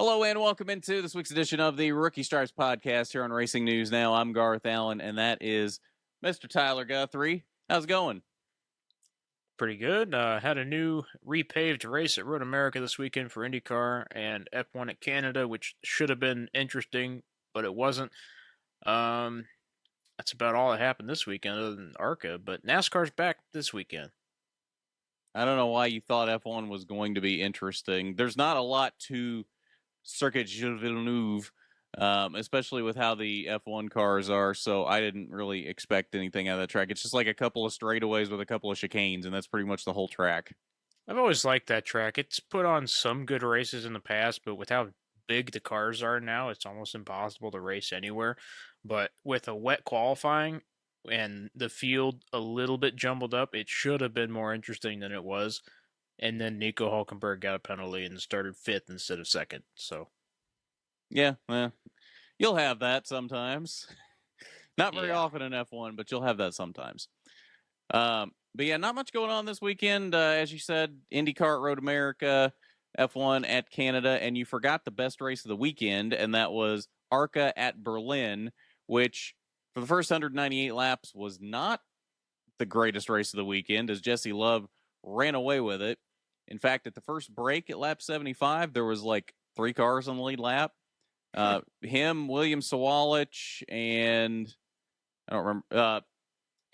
Hello and welcome into this week's edition of the Rookie Stripes podcast here on Racing News Now. I'm Garth, Allan, and that is Mr. Tyler Guthrie. How's it going? Pretty good. Had a new repaved race at Road America this weekend for IndyCar and F1 at Canada, which should have been interesting, but it wasn't. That's about all that happened this weekend other than ARCA, but NASCAR's back this weekend. I don't know why you thought F1 was going to be interesting. There's not a lot to Circuit Gilles Villeneuve, especially with how the F1 cars are, so I didn't really expect anything out of that track. It's just like a couple of straightaways with a couple of chicanes, and that's pretty much the whole track. I've always liked that track. It's put on some good races in the past, but with how big the cars are now, it's almost impossible to race anywhere. But with a wet qualifying and the field a little bit jumbled up, it should have been more interesting than it was. And then Nico Hulkenberg got a penalty and started fifth instead of second. So, yeah, you'll have that sometimes. Not very often in F1, but you'll have that sometimes. But yeah, not much going on this weekend. As you said, IndyCar at Road America, F1 at Canada, and you forgot the best race of the weekend, and that was ARCA at Berlin, which for the first 198 laps was not the greatest race of the weekend, as Jesse Love ran away with it. In fact, at the first break at lap 75, there was like 3 cars on the lead lap. Him, William Sawalich, and I don't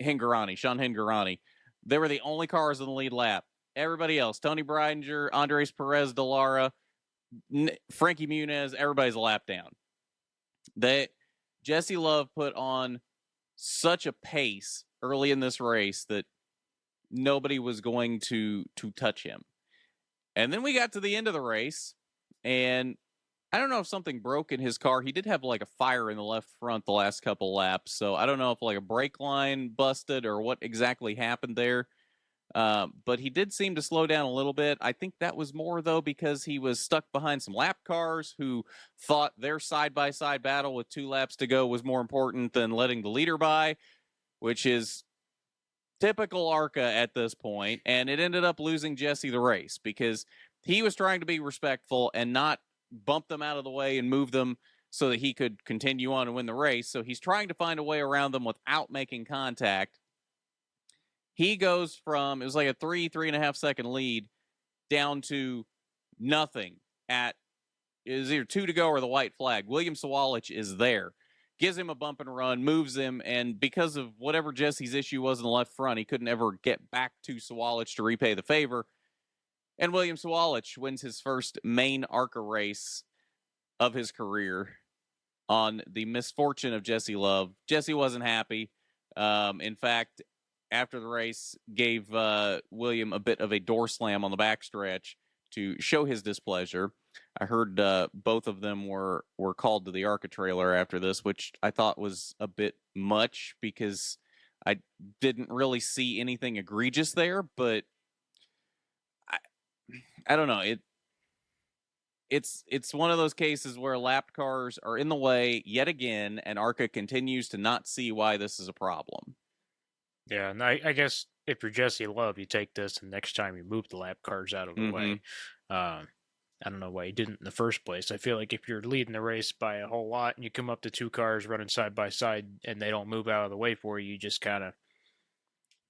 remember, Sean Hingorani. They were the only cars on the lead lap. Everybody else, Tony Breidinger, Andres Perez de Lara, Frankie Muniz, everybody's a lap down. Jesse Love put on such a pace early in this race that nobody was going to touch him. And then we got to the end of the race, and I don't know if something broke in his car. He did have like a fire in the left front the last couple laps, so I don't know if like a brake line busted or what exactly happened there. But he did seem to slow down a little bit. I think that was more, though, because he was stuck behind some lap cars who thought their side-by-side battle with 2 laps to go was more important than letting the leader by, which is typical ARCA at this point, and it ended up losing Jesse the race because he was trying to be respectful and not bump them out of the way and move them so that he could continue on and win the race. So he's trying to find a way around them without making contact. He goes from, it was like a 3.5 second lead down to nothing at, it was either 2 to go or the white flag. William Sawalich is there. Gives him a bump and run, moves him, and because of whatever Jesse's issue was in the left front, he couldn't ever get back to Sawalich to repay the favor. And William Sawalich wins his first main ARCA race of his career on the misfortune of Jesse Love. Jesse wasn't happy. In fact, after the race, gave William a bit of a door slam on the backstretch to show his displeasure. I heard both of them were called to the ARCA trailer after this, which I thought was a bit much because I didn't really see anything egregious there, but I don't know. It's one of those cases where lapped cars are in the way yet again, and ARCA continues to not see why this is a problem. Yeah, and I guess if you're Jesse Love, you take this and next time you move the lap cars out of the way. I don't know why he didn't in the first place. I feel like if you're leading the race by a whole lot and you come up to 2 cars running side by side and they don't move out of the way for you, you just kind of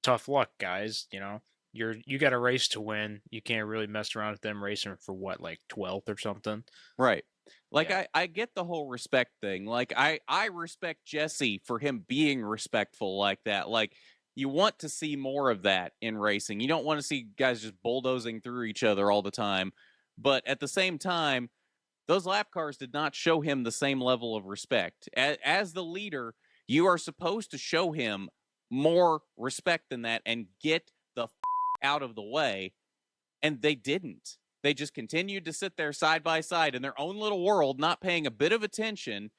tough luck, guys. You know, you got a race to win. You can't really mess around with them racing for what, like 12th or something. Right. Like, yeah. I get the whole respect thing. Like, I respect Jesse for him being respectful like that. Like, you want to see more of that in racing. You don't want to see guys just bulldozing through each other all the time. But at the same time, those lap cars did not show him the same level of respect. As the leader, you are supposed to show him more respect than that and get the out of the way. And they didn't. They just continued to sit there side by side in their own little world, not paying a bit of attention.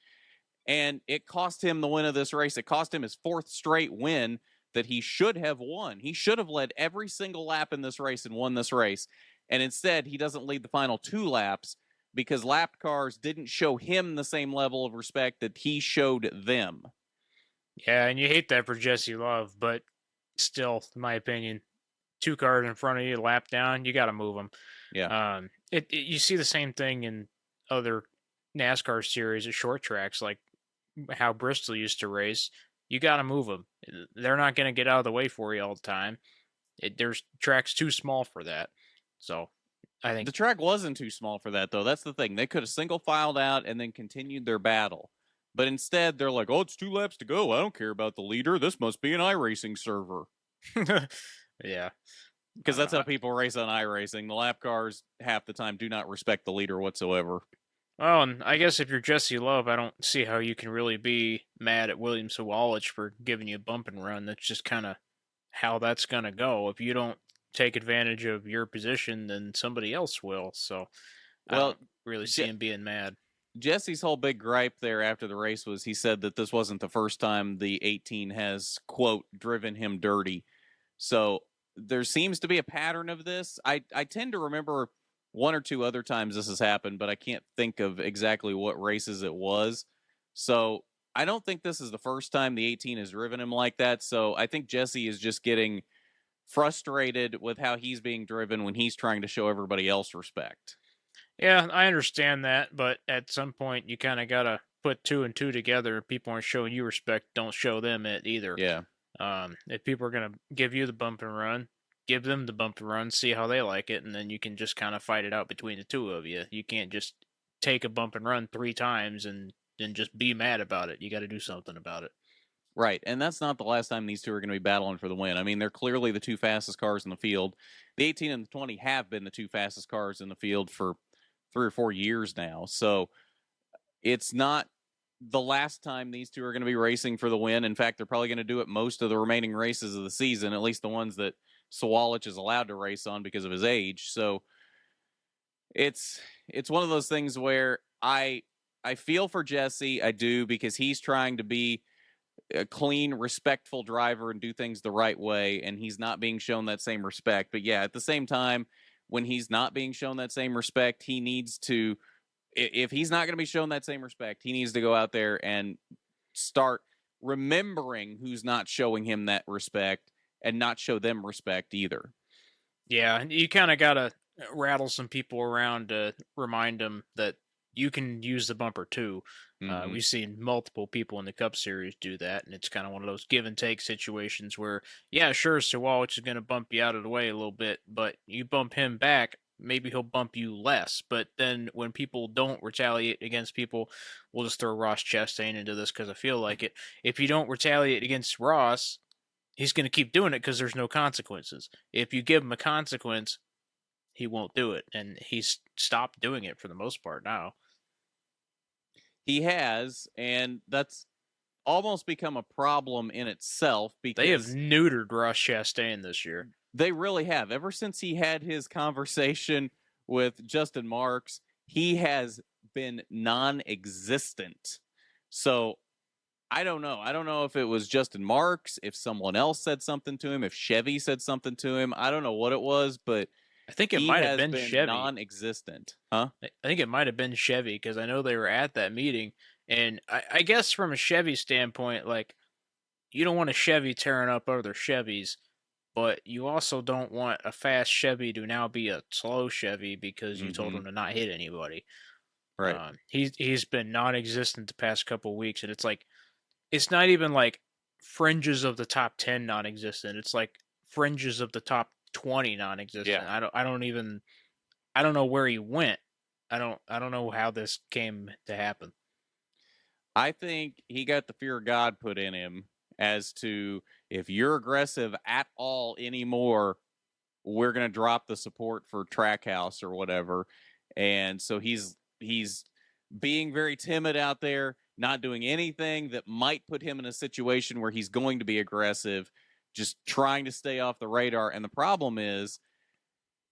And it cost him the win of this race. It cost him his 4th straight win that he should have won. He should have led every single lap in this race and won this race. And instead, he doesn't lead the final 2 laps because lapped cars didn't show him the same level of respect that he showed them. Yeah, and you hate that for Jesse Love, but still, in my opinion, 2 cars in front of you, lap down, you got to move them. Yeah. You see the same thing in other NASCAR series at short tracks, like how Bristol used to race, you got to move them. They're not going to get out of the way for you all the time. There's tracks too small for that. So I think the track wasn't too small for that, though. That's the thing. They could have single filed out and then continued their battle. But instead, they're like, oh, it's 2 laps to go. I don't care about the leader. This must be an iRacing server. yeah. Because that's how people race on iRacing. The lap cars, half the time, do not respect the leader whatsoever. Well, and I guess if you're Jesse Love, I don't see how you can really be mad at William Sawalich for giving you a bump and run. That's just kind of how that's going to go. If you don't take advantage of your position, then somebody else will. So I don't really see him being mad. Jesse's whole big gripe there after the race was he said that this wasn't the first time the 18 has, quote, driven him dirty. So there seems to be a pattern of this. I tend to remember 1 or 2 other times this has happened, but I can't think of exactly what races it was. So I don't think this is the first time the 18 has driven him like that. So I think Jesse is just getting frustrated with how he's being driven when he's trying to show everybody else respect. Yeah, I understand that, but at some point you kind of got to put 2 and 2 together. If people aren't showing you respect, don't show them it either. Yeah. If people are going to give you the bump and run, give them the bump and run, see how they like it, and then you can just kind of fight it out between the two of you. You can't just take a bump and run 3 times and then just be mad about it. You got to do something about it. Right, and that's not the last time these two are going to be battling for the win. I mean, they're clearly the 2 fastest cars in the field. The 18 and the 20 have been the 2 fastest cars in the field for 3 or 4 years now. So it's not the last time these two are going to be racing for the win. In fact, they're probably going to do it most of the remaining races of the season, at least the ones that Sawalich is allowed to race on because of his age. So it's one of those things where I feel for Jesse. I do, because he's trying to be a clean, respectful driver and do things the right way, and he's not being shown that same respect. But yeah, at the same time, when he's not being shown that same respect, he needs to, if he's not going to be shown that same respect, he needs to go out there and start remembering who's not showing him that respect and not show them respect either. Yeah, you kind of got to rattle some people around to remind them that you can use the bumper too. Mm-hmm. We've seen multiple people in the Cup Series do that, and it's kind of one of those give and take situations where, yeah, sure, Sawalich is going to bump you out of the way a little bit, but you bump him back, maybe he'll bump you less. But then when people don't retaliate against people, we'll just throw Ross Chastain into this because I feel like it. If you don't retaliate against Ross, he's going to keep doing it because there's no consequences. If you give him a consequence, he won't do it, and he's stopped doing it for the most part now. He has, and that's almost become a problem in itself because they have neutered Ross Chastain this year. They really have. Ever since he had his conversation with Justin Marks, he has been non-existent. So I don't know. I don't know if it was Justin Marks, if someone else said something to him, if Chevy said something to him. I don't know what it was, but I think it might have been Chevy. Non-existent, huh? I think it might have been Chevy because I know they were at that meeting, and I guess from a Chevy standpoint, like, you don't want a Chevy tearing up other Chevys, but you also don't want a fast Chevy to now be a slow Chevy because you told him to not hit anybody. Right. He's been non-existent the past couple of weeks, and it's like, it's not even like fringes of the top 10 non-existent. It's like fringes of the top 20 non-existent. Yeah. I don't know where he went. I don't know how this came to happen. I think he got the fear of God put in him as to, if you're aggressive at all anymore, we're going to drop the support for Trackhouse or whatever. And so he's being very timid out there, not doing anything that might put him in a situation where he's going to be aggressive, just trying to stay off the radar. And the problem is,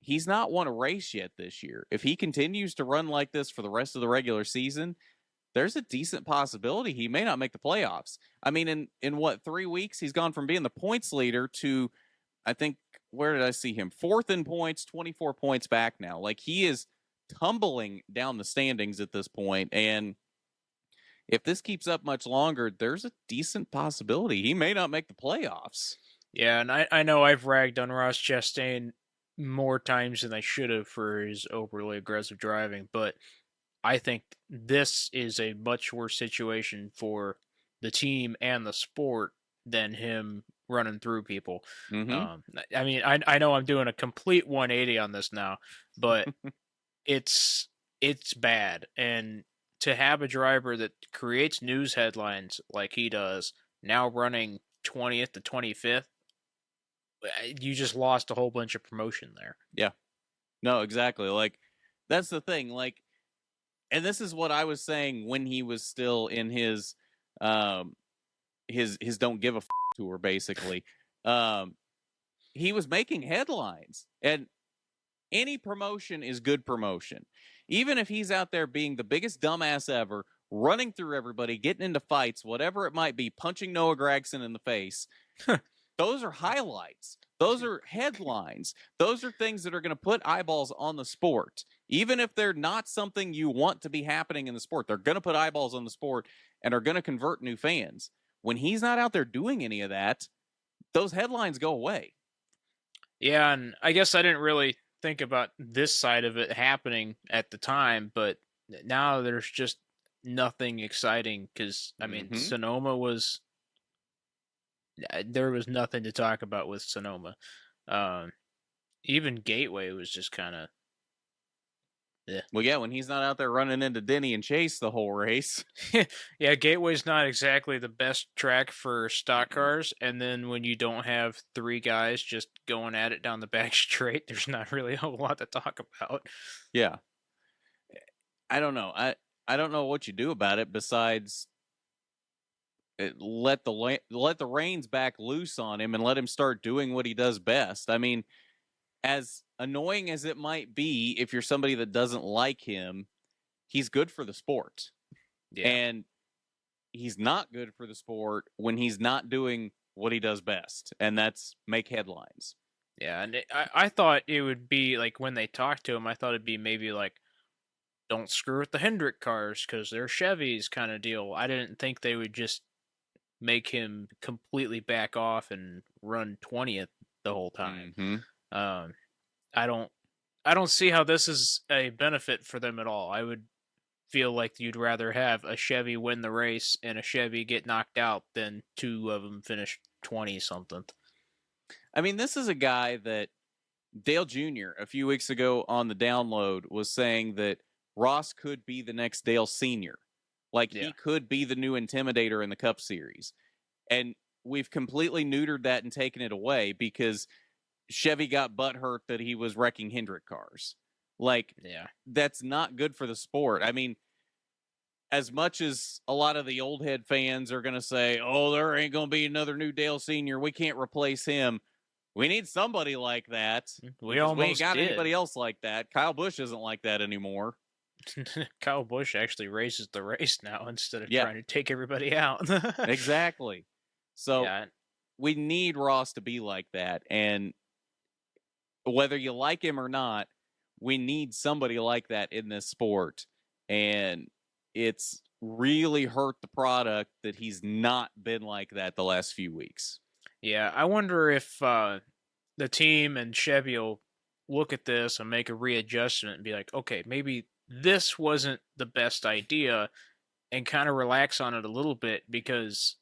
he's not won a race yet this year. If he continues to run like this for the rest of the regular season, there's a decent possibility he may not make the playoffs. I mean, in what, 3 weeks, he's gone from being the points leader to, I think, where did I see him? 4th in points, 24 points back now. Like, he is tumbling down the standings at this point. And if this keeps up much longer, there's a decent possibility he may not make the playoffs. Yeah, and I know I've ragged on Ross Chastain more times than I should have for his overly aggressive driving, but I think this is a much worse situation for the team and the sport than him running through people. Mm-hmm. I mean, I know I'm doing a complete 180 on this now, but it's it's bad. And to have a driver that creates news headlines like he does, now running 20th to 25th, you just lost a whole bunch of promotion there. Yeah. No, exactly. Like, that's the thing. Like, and this is what I was saying when he was still in um his don't give a tour, basically. Um, he was making headlines, and any promotion is good promotion. Even if he's out there being the biggest dumbass ever, running through everybody, getting into fights, whatever it might be, punching Noah Gragson in the face, those are highlights. Those are headlines. Those are things that are going to put eyeballs on the sport. Even if they're not something you want to be happening in the sport, they're going to put eyeballs on the sport and are going to convert new fans. When he's not out there doing any of that, those headlines go away. Yeah, and I guess I didn't really think about this side of it happening at the time, but now there's just nothing exciting because, I mean, Sonoma was. There was nothing to talk about with Sonoma. Even Gateway was just kind of. Yeah. Well, yeah, when he's not out there running into Denny and Chase the whole race. Yeah, Gateway's not exactly the best track for stock cars, and then when you don't have three guys just going at it down the back straight, there's not really a whole lot to talk about. Yeah. I don't know. I don't know what you do about it besides let the reins back loose on him and let him start doing what he does best. I mean, as annoying as it might be, if you're somebody that doesn't like him, he's good for the sport. Yeah. And he's not good for the sport when he's not doing what he does best, and that's make headlines. Yeah, and I thought it would be like when they talked to him, I thought it'd be maybe like, don't screw with the Hendrick cars because they're Chevys kind of deal. I didn't think they would just make him completely back off and run 20th the whole time. I don't see how this is a benefit for them at all. I would feel like you'd rather have a Chevy win the race and a Chevy get knocked out than two of them finish 20 something. I mean, this is a guy that Dale Jr. a few weeks ago on the download was saying that Ross could be the next Dale Sr. Like, he could be the new Intimidator in the Cup Series. And we've completely neutered that and taken it away because Chevy got butthurt that he was wrecking Hendrick cars. Like, that's not good for the sport. I mean, as much as a lot of the old head fans are going to say, oh, there ain't going to be another new Dale Sr., we can't replace him. We need somebody like that. We ain't got anybody else like that. Kyle Busch isn't like that anymore. Kyle Busch actually races the race now instead of trying to take everybody out. Exactly. So we need Ross to be like that. And whether you like him or not, we need somebody like that in this sport. And it's really hurt the product that he's not been like that the last few weeks. Yeah, I wonder if the team and Chevy will look at this and make a readjustment and be like, okay, maybe this wasn't the best idea, and kind of relax on it a little bit because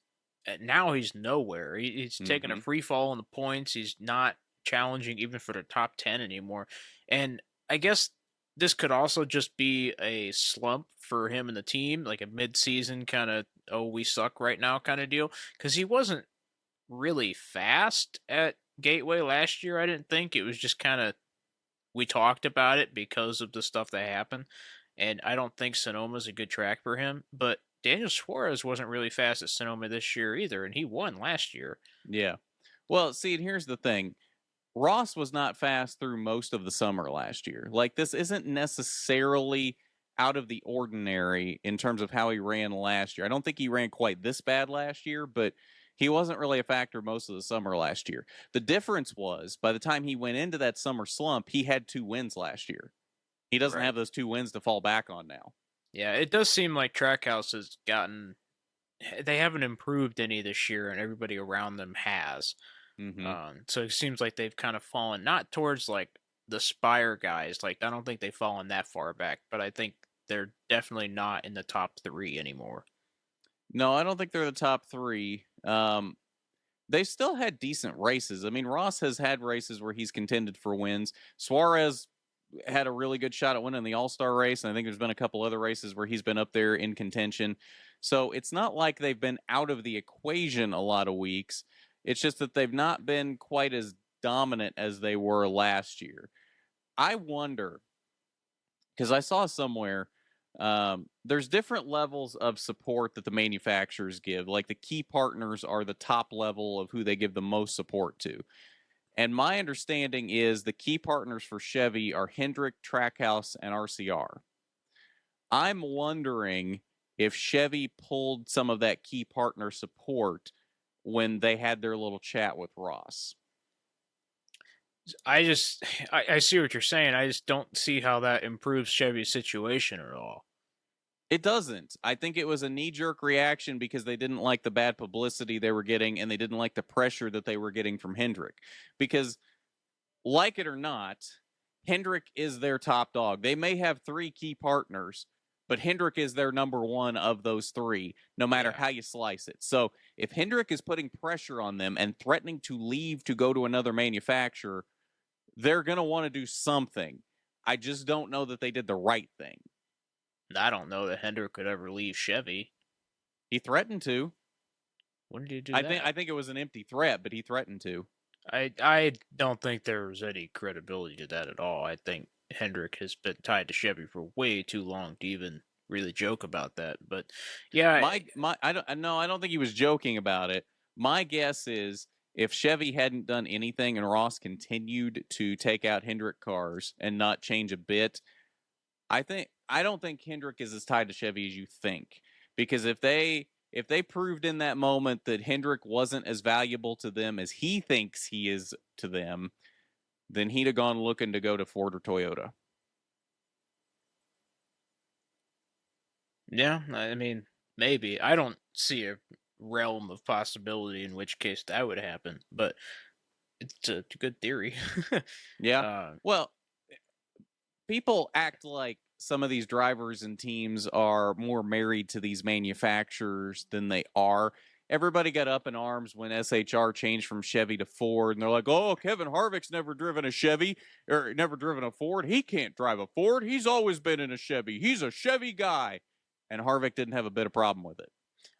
now he's nowhere. He's taking a free fall in the points. He's not challenging even for the top 10 anymore. And I guess this could also just be a slump for him and the team, like a mid-season kind of, oh, we suck right now kind of deal, because he wasn't really fast at Gateway last year. I didn't think. It was just kind of, we talked about it because of the stuff that happened, and I don't think Sonoma's a good track for him, but Daniel Suarez wasn't really fast at Sonoma this year either, and he won last year. Yeah. Well, see, and here's the thing. Ross was not fast through most of the summer last year. Like, this isn't necessarily out of the ordinary in terms of how he ran last year. I don't think he ran quite this bad last year, but he wasn't really a factor most of the summer last year. The difference was, by the time he went into that summer slump, he had 2 wins last year. He doesn't have those 2 wins to fall back on now. Yeah, it does seem like Trackhouse has they haven't improved any this year, and everybody around them has. So it seems like they've kind of fallen, not towards like the Spire guys. Like, I don't think they've fallen that far back, but I think they're definitely not in the top 3 anymore. No, I don't think they're the top 3. They still had decent races. I mean, Ross has had races where he's contended for wins. Suarez had a really good shot at winning the All-Star race, and I think there's been a couple other races where he's been up there in contention. So it's not like they've been out of the equation a lot of weeks. It's just that they've not been quite as dominant as they were last year. I wonder, because I saw somewhere there's different levels of support that the manufacturers give. Like the key partners are the top level of who they give the most support to. And my understanding is the key partners for Chevy are Hendrick, Trackhouse, and RCR. I'm wondering if Chevy pulled some of that key partner support when they had their little chat with Ross. I see what you're saying. I just don't see how that improves Chevy's situation at all. It doesn't. I think it was a knee-jerk reaction because they didn't like the bad publicity they were getting, and they didn't like the pressure that they were getting from Hendrick. Because, like it or not, Hendrick is their top dog. They may have 3 key partners, but Hendrick is their number 1 of those 3, no matter how you slice it. So if Hendrick is putting pressure on them and threatening to leave to go to another manufacturer, they're going to want to do something. I just don't know that they did the right thing. I don't know that Hendrick could ever leave Chevy. He threatened to. When did he do that? I think it was an empty threat, but he threatened to. I don't think there was any credibility to that at all. I think Hendrick has been tied to Chevy for way too long to even really joke about that. But yeah, I don't think he was joking about it. My guess is if Chevy hadn't done anything and Ross continued to take out Hendrick cars and not change a bit, I don't think Hendrick is as tied to Chevy as you think. Because if they proved in that moment that Hendrick wasn't as valuable to them as he thinks he is to them, then he'd have gone looking to go to Ford or Toyota. Yeah, I mean, maybe. I don't see a realm of possibility in which case that would happen, but it's a good theory. Yeah. Well, people act like some of these drivers and teams are more married to these manufacturers than they are. Everybody got up in arms when SHR changed from Chevy to Ford, and they're like, oh, Kevin Harvick's never driven a Chevy or never driven a Ford. He can't drive a Ford. He's always been in a Chevy. He's a Chevy guy. And Harvick didn't have a bit of problem with it.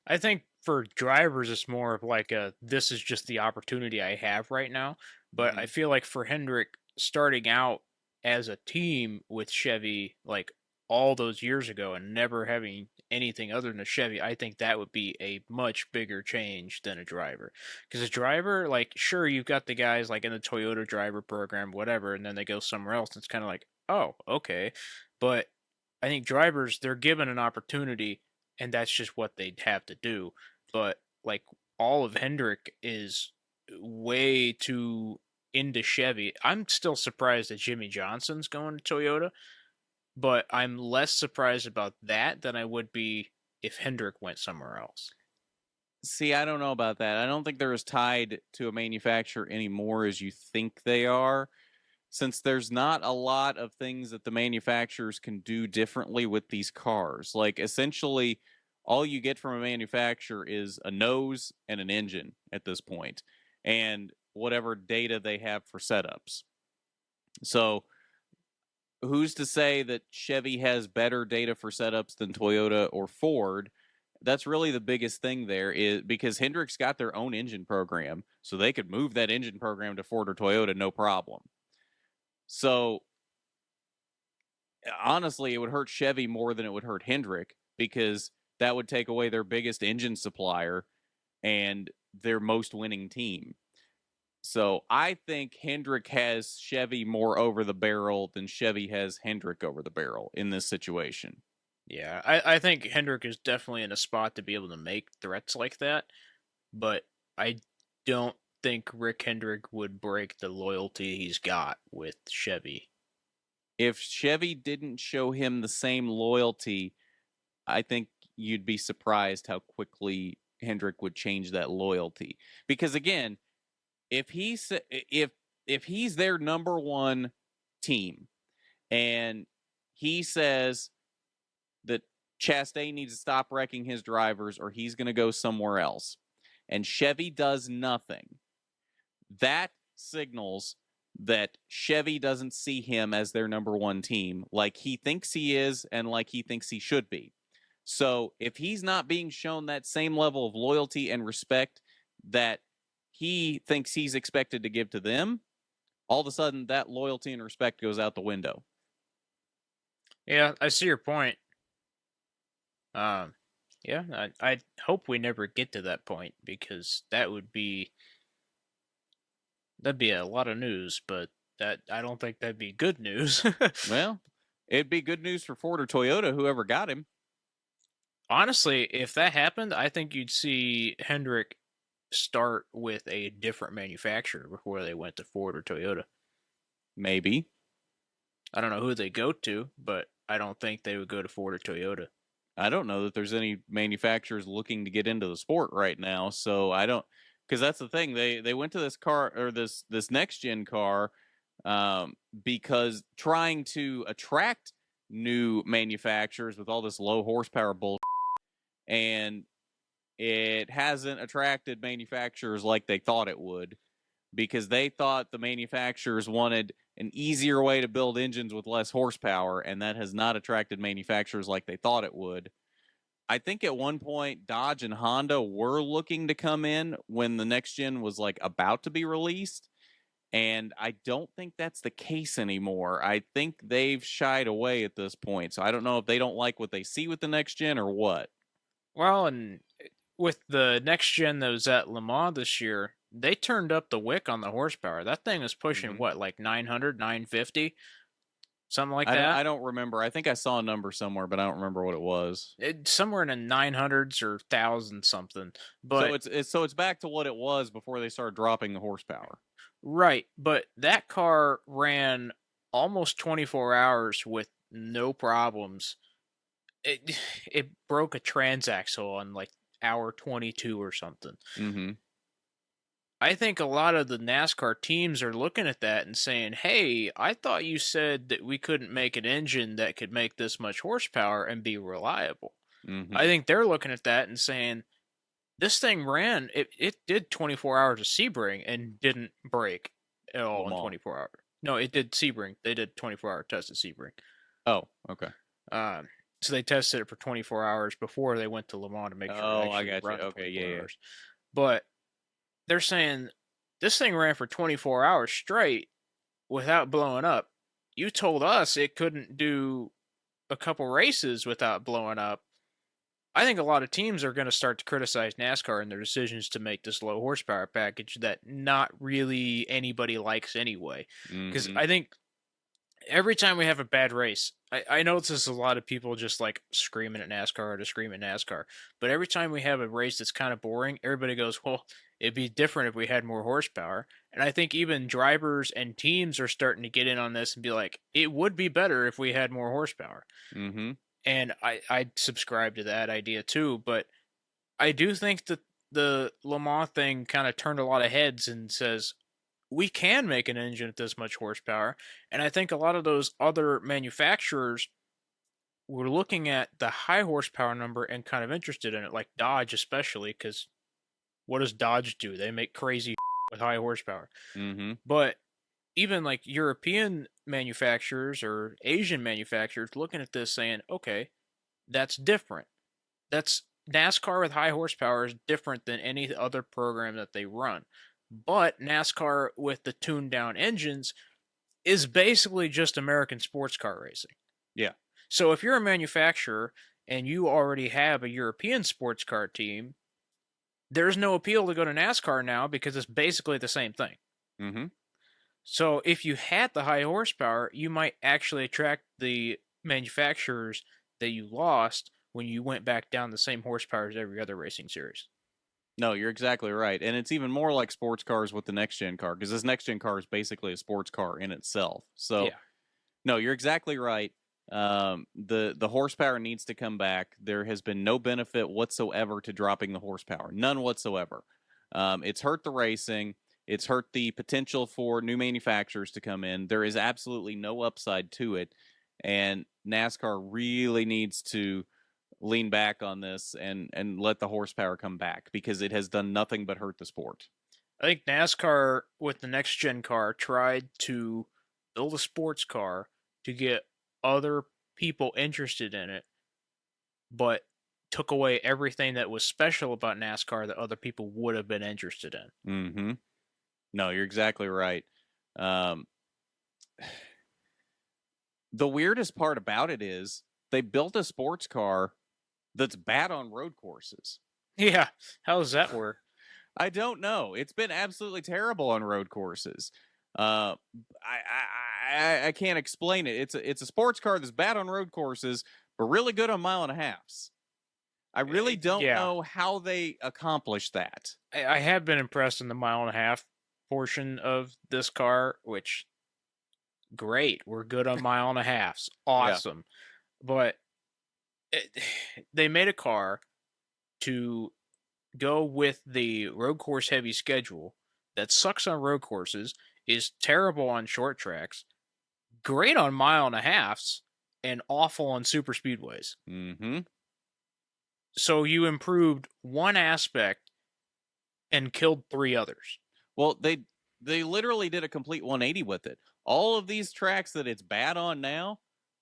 I think for drivers, it's more of like this is just the opportunity I have right now. But I feel like for Hendrick, starting out as a team with Chevy, like all those years ago and never having anything other than a Chevy, I think that would be a much bigger change than a driver. Because a driver, like, sure, you've got the guys like in the Toyota driver program, whatever, and then they go somewhere else. And it's kind of like, oh, okay. But I think drivers, they're given an opportunity, and that's just what they'd have to do. But like all of Hendrick is way too into Chevy. I'm still surprised that Jimmy Johnson's going to Toyota, but I'm less surprised about that than I would be if Hendrick went somewhere else. See, I don't know about that. I don't think they're as tied to a manufacturer anymore as you think they are, since there's not a lot of things that the manufacturers can do differently with these cars. Like, essentially, all you get from a manufacturer is a nose and an engine at this point, and whatever data they have for setups. So, who's to say that Chevy has better data for setups than Toyota or Ford? That's really the biggest thing there, is because Hendrick's got their own engine program, so they could move that engine program to Ford or Toyota no problem. So, honestly, it would hurt Chevy more than it would hurt Hendrick, because that would take away their biggest engine supplier and their most winning team. So I think Hendrick has Chevy more over the barrel than Chevy has Hendrick over the barrel in this situation. Yeah, I think Hendrick is definitely in a spot to be able to make threats like that, but I don't think Rick Hendrick would break the loyalty he's got with Chevy. If Chevy didn't show him the same loyalty, I think you'd be surprised how quickly Hendrick would change that loyalty. Because again, if he's their number one team and he says, Chastain needs to stop wrecking his drivers or he's going to go somewhere else. And Chevy does nothing. That signals that Chevy doesn't see him as their number one team like he thinks he is and like he thinks he should be. So if he's not being shown that same level of loyalty and respect that he thinks he's expected to give to them, all of a sudden that loyalty and respect goes out the window. Yeah, I see your point. Yeah, I hope we never get to that point because that'd be a lot of news, but that I don't think that'd be good news. Well, it'd be good news for Ford or Toyota, whoever got him. Honestly, if that happened, I think you'd see Hendrick start with a different manufacturer before they went to Ford or Toyota. Maybe. I don't know who they go to, but I don't think they would go to Ford or Toyota. I don't know that there's any manufacturers looking to get into the sport right now, so I don't, because that's the thing. They went to this car or this next gen car because trying to attract new manufacturers with all this low horsepower bull, and it hasn't attracted manufacturers like they thought it would, because they thought the manufacturers wanted an easier way to build engines with less horsepower, and that has not attracted manufacturers like they thought it would. I think at one point Dodge and Honda were looking to come in when the next gen was like about to be released, and I don't think that's the case anymore. I think they've shied away at this point, so I don't know if they don't like what they see with the next gen or what. Well, and with the next gen that was at Le Mans this year, they turned up the wick on the horsepower. That thing was pushing what, like 900, 950? Something like that? I don't remember. I think I saw a number somewhere, but I don't remember what it was. Somewhere in the 900s or 1,000 something. But so it's back to what it was before they started dropping the horsepower. Right, but that car ran almost 24 hours with no problems. It broke a transaxle on like hour 22 or something. Mm-hmm. I think a lot of the NASCAR teams are looking at that and saying, hey, I thought you said that we couldn't make an engine that could make this much horsepower and be reliable. Mm-hmm. I think they're looking at that and saying, this thing ran, it did 24 hours of Sebring and didn't break at all in 24 hours. No, it did Sebring. They did 24-hour test of Sebring. Oh, okay. So they tested it for 24 hours before they went to Le Mans to make sure it actually ran 24 hours. But they're saying this thing ran for 24 hours straight without blowing up. You told us it couldn't do a couple races without blowing up. I think a lot of teams are going to start to criticize NASCAR and their decisions to make this low horsepower package that not really anybody likes anyway. Because I think every time we have a bad race, I notice a lot of people just like screaming at NASCAR or to scream at NASCAR. But every time we have a race that's kind of boring, everybody goes, well, it'd be different if we had more horsepower. And I think even drivers and teams are starting to get in on this and be like, it would be better if we had more horsepower. Mm-hmm. And I subscribe to that idea too, but I do think that the Le Mans thing kind of turned a lot of heads and says, we can make an engine at this much horsepower. And I think a lot of those other manufacturers were looking at the high horsepower number and kind of interested in it, like Dodge especially, because what does Dodge do? They make crazy with high horsepower. Mm-hmm. But even like European manufacturers or Asian manufacturers looking at this saying, okay, that's different. That's NASCAR with high horsepower is different than any other program that they run. But NASCAR with the tuned down engines is basically just American sports car racing. Yeah. So if you're a manufacturer and you already have a European sports car team, there's no appeal to go to NASCAR now because it's basically the same thing. Mm-hmm. So if you had the high horsepower, you might actually attract the manufacturers that you lost when you went back down the same horsepower as every other racing series. No, you're exactly right. And it's even more like sports cars with the next gen car, because this next gen car is basically a sports car in itself. So, yeah. No, you're exactly right. The horsepower needs to come back. There has been no benefit whatsoever to dropping the horsepower. None whatsoever. It's hurt the racing. It's hurt the potential for new manufacturers to come in. There is absolutely no upside to it. And NASCAR really needs to lean back on this and let the horsepower come back, because it has done nothing but hurt the sport. I think NASCAR with the next gen car tried to build a sports car to get other people interested in it, but took away everything that was special about NASCAR that other people would have been interested in. Mm-hmm. No, you're exactly right. The weirdest part about it is they built a sports car that's bad on road courses. Yeah, how does that work? I don't know. It's been absolutely terrible on road courses. I can't explain it. It's a sports car that's bad on road courses, but really good on mile and a halves. I really don't know how they accomplished that. I have been impressed in the mile and a half portion of this car, which great. We're good on mile and a halves. Awesome. Yeah. But they made a car to go with the road course heavy schedule that sucks on road courses, is terrible on short tracks, great on mile and a halves, and awful on super speedways. Mm-hmm. So you improved one aspect and killed three others. Well, they literally did a complete 180 with it. All of these tracks that it's bad on now,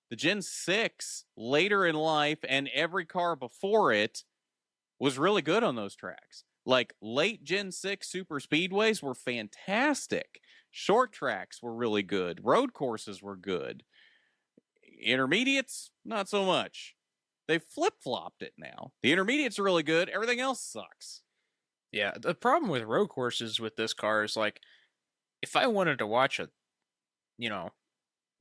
the Gen 6 later in life and every car before it was really good on those tracks. Like late Gen 6 super speedways were fantastic. Short tracks were really good. Road courses were good. Intermediates, not so much. They flip-flopped it now. The intermediates are really good. Everything else sucks. Yeah, the problem with road courses with this car is, like, if I wanted to watch a,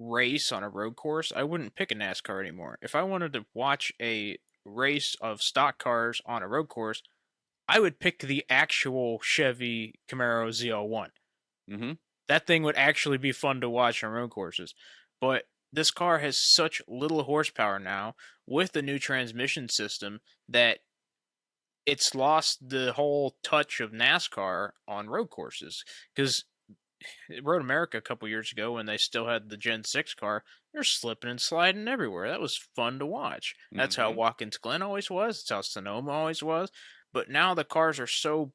race on a road course, I wouldn't pick a NASCAR anymore. If I wanted to watch a race of stock cars on a road course, I would pick the actual Chevy Camaro ZL1. Mm-hmm. That thing would actually be fun to watch on road courses. But this car has such little horsepower now with the new transmission system that it's lost the whole touch of NASCAR on road courses. Because Road America a couple years ago, when they still had the Gen 6 car, they're slipping and sliding everywhere. That was fun to watch. That's how Watkins Glen always was. That's how Sonoma always was. But now the cars are so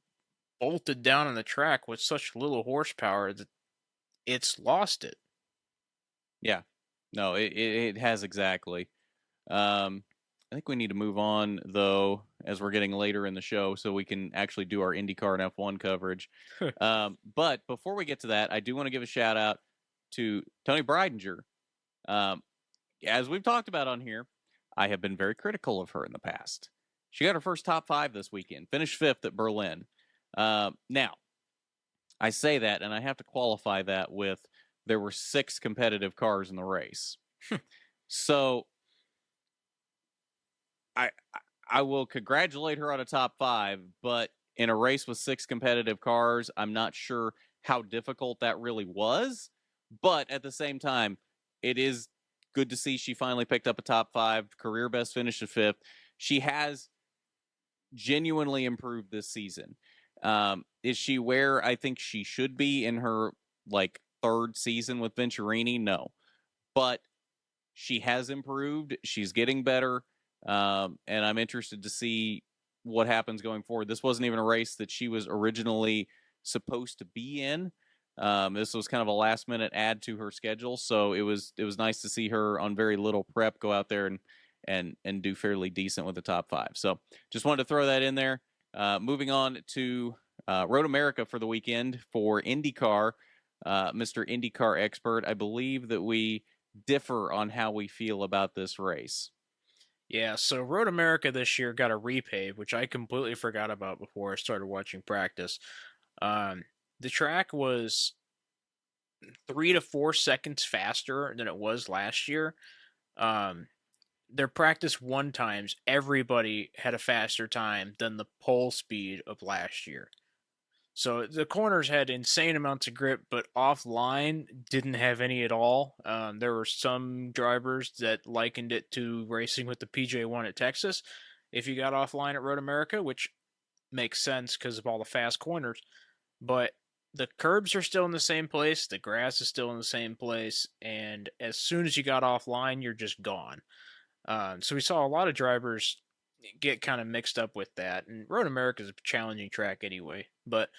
bolted down on the track with such little horsepower that it's lost it. Yeah. No, it has exactly. I think we need to move on, though, as we're getting later in the show, so we can actually do our IndyCar and F1 coverage. But before we get to that, I do want to give a shout out to Tony Breidinger. As we've talked about on here, I have been very critical of her in the past. She got her first top 5 this weekend, finished 5th at Berlin. Now, I say that, and I have to qualify that with there were 6 competitive cars in the race. So I will congratulate her on a top 5, but in a race with 6 competitive cars, I'm not sure how difficult that really was. But at the same time, it is good to see she finally picked up a top 5, career best finish of 5th. She has genuinely improved this season. Is she where I think she should be in her like 3rd season with Venturini? No. But she has improved. She's getting better. And I'm interested to see what happens going forward. This wasn't even a race that she was originally supposed to be in. This was kind of a last minute add to her schedule. So it was nice to see her on very little prep go out there and do fairly decent with the top 5. So just wanted to throw that in there. Moving on to Road America for the weekend for IndyCar. Mr. IndyCar expert, I believe that we differ on how we feel about this race. Yeah, so Road America this year got a repave, which I completely forgot about before I started watching practice. The track was 3 to 4 seconds faster than it was last year. Their practice 1 times, everybody had a faster time than the pole speed of last year. So the corners had insane amounts of grip, but offline didn't have any at all. There were some drivers that likened it to racing with the PJ1 at Texas if you got offline at Road America, which makes sense because of all the fast corners. But the curbs are still in the same place, the grass is still in the same place, and as soon as you got offline, you're just gone. So we saw a lot of drivers get kind of mixed up with that. And Road America is a challenging track anyway. But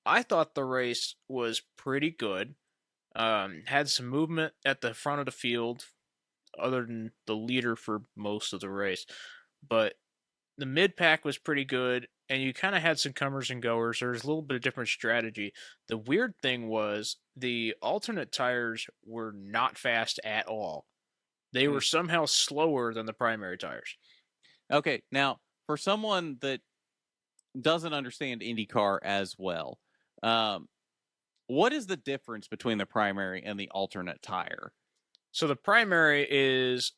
I thought the race was pretty good. Had some movement at the front of the field, other than the leader for most of the race. But the mid pack was pretty good, and you kind of had some comers and goers. There was a little bit of different strategy. The weird thing was the alternate tires were not fast at all. They were somehow slower than the primary tires. Okay, now for someone that doesn't understand IndyCar as well, what is the difference between the primary and the alternate tire? So the primary is,